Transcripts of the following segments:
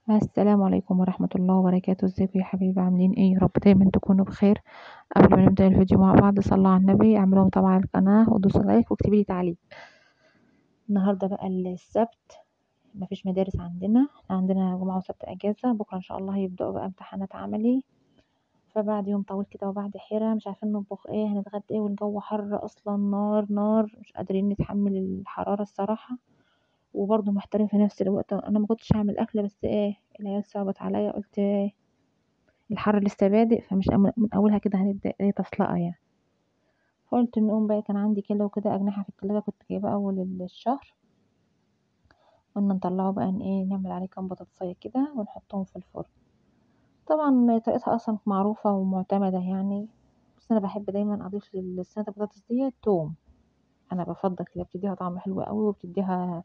السلام عليكم ورحمة الله وبركاته. ازيكم يا حبايبي؟ عاملين ايه؟ يا رب دايما تكونوا بخير. قبل ما نبدأ الفيديو مع بعض صلوا على النبي، اعملوا متابعة على القناة ودوسوا لايك واكتبي لي تعليق. النهاردة بقى السبت، مفيش مدارس عندنا، احنا عندنا جمعة وسبت اجازة. بكرة ان شاء الله هيبدأوا بقى امتحانات عملي، فبعد يوم طويل كده وبعد حيرة مش عارفين نطبخ ايه، هنتغدى ايه، والجو حر اصلا، نار نار، مش قادرين نتحمل الحرارة الصراحة. وبرضه محتارين في نفس الوقت. انا ما كنتش هعمل اكل، بس ايه، العيال صعبت عليا، قلت ايه، الحر لسه بادئ، فمش من اولها كده هنبدا ايه تسلقه يعني. فقلت نقوم بقى، كان عندي كيلو كده اجنحه في التلاجة، كنت جايبه اول الشهر. قلنا نطلعه بقى ايه، نعمل عليه كام بطاطسيه كده ونحطهم في الفرن. طبعا طريقتها اصلا معروفه ومعتمده يعني، بس انا بحب دايما اضيف للسلطه البطاطس دي توم. انا بفضل كده، بتديها طعم حلو قوي وبتديها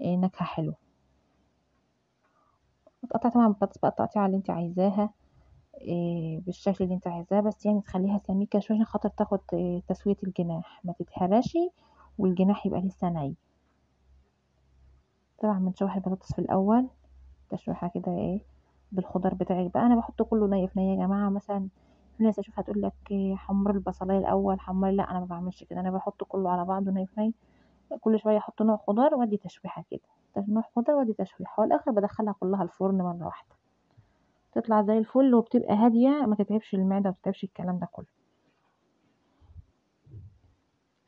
إيه، نكهه حلوه. تقطع طبعا البطاطس بقى التقطيعه اللي انت عايزاها، إيه بالشكل اللي انت عايزاه، بس يعني تخليها سميكة شوية عشان خاطر تاخد إيه تسوية الجناح، ما تتهرش والجناح يبقى لسه ني. طبعا بنشوح البطاطس في الاول تشويحة كده ايه بالخضار بتاعك بقى. انا بحط كله ني في ني يا جماعة. مثلا في ناس اشوفها تقول لك إيه، حمر البصلايه الاول حمر، لا انا ما بعملش كده، انا بحط كله على بعضه ني في ني. كل شويه احط نوع خضار وادي تشويحه كده، نوع خضار وادي تشويحه، والاخر بدخلها كلها الفرن مره واحده، تطلع زي الفل وبتبقى هاديه، ما تتعبش المعده وما تتعبش الكلام ده كله.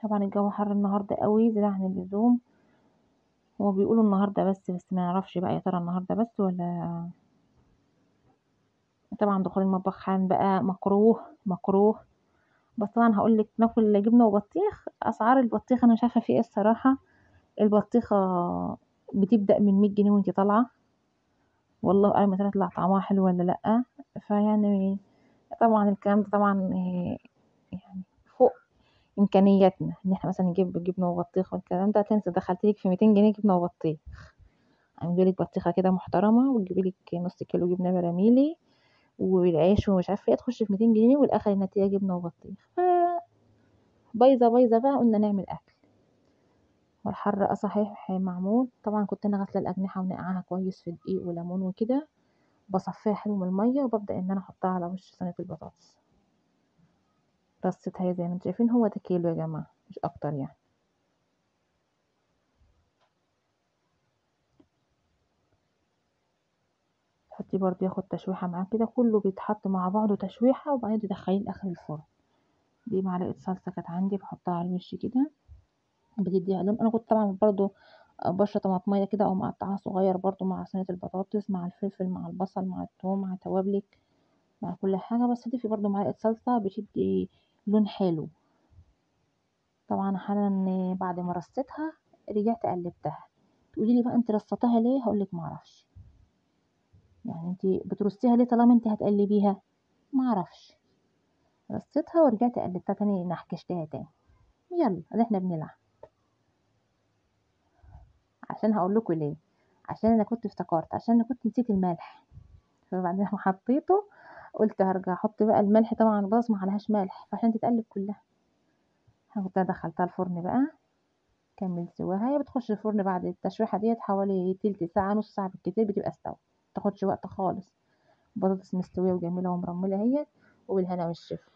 طبعا الجو حر النهارده قوي زيادة عن اللزوم. هو بيقولوا النهارده بس ما نعرفش بقى يا ترى النهارده بس ولا. طبعا دخول المطبخ حان بقى مكروه مكروه. بس طبعا هقول لك ناكل جبنه وبطيخ. اسعار البطيخ انا مش عارفه في ايه الصراحه. البطيخه بتبدا من 100 جنيه وانت طالعه، والله اعلم مثلا تطلع طعمها حلو ولا لا. فيعني طبعا الكلام ده طبعا يعني فوق امكانياتنا ان احنا مثلا نجيب جبنه وبطيخ والكلام ده. تنسى دخلتلك في 200 جنيه جبنه وبطيخ. اعملي لك بطيخه كده محترمه وتجيبي لك نص كيلو جبنه براميلي والعيش ومش عارفه ايه، تخش في 200 جنيه والاخر النتيجه جبنه وبطيخ. بايظه بايظه بقى، قلنا نعمل اكل. والحر صحيح معمول. طبعا كنت انا غاسله الاجنحه ونقعها كويس في دقيق وليمون وكده، بصفيها حلو من الميه وببدا ان انا احطها على وش صينيه البطاطس. رصتها زي ما انتم شايفين، هو ده كيلو يا جماعه مش اكتر يعني. تحطي برضو ياخد تشويحه معاه كده، كله بيتحط مع بعضه تشويحه وبعدين تدخليه لاخر الفرن. دي معلقه صلصه كانت عندي بحطها على الوش كده، بتديها لون. انا كنت طبعا برضو بشره طماطميه كده او مقطعها صغير برضو مع صينيه البطاطس مع الفلفل مع البصل مع الثوم مع توابلك مع كل حاجه، بس ضيفي برضو معلقه صلصه بتدي لون حلو. طبعا حالا بعد ما رصيتها رجعت قلبتها. تقولي لي بقى انت رصتها ليه؟ هقول لك ما اعرفش. يعني انت بترصيها ليه طالما انت هتقلبيها؟ ما اعرفش. رصيتها ورجعت قلبتها تاني، نحكشتها تاني. يلا ادي احنا بنلعب. عشان هقول لكم ليه. عشان انا كنت افتكرت، عشان انا كنت نسيت الملح، فبعدين ما حطيته قلت هرجع احط بقى الملح. طبعا البطاطس ما عليهاش ملح، فعشان تتقلب كلها كنت دخلتها الفرن بقى. كمل سواها، هي بتخش الفرن بعد التشويحه ديت حوالي تلت ساعه نص ساعه بالكتير بتبقى استوت، متاخدش وقت خالص. بطاطس مستويه وجميله ومرمله اهي، وبالهنا والشفا.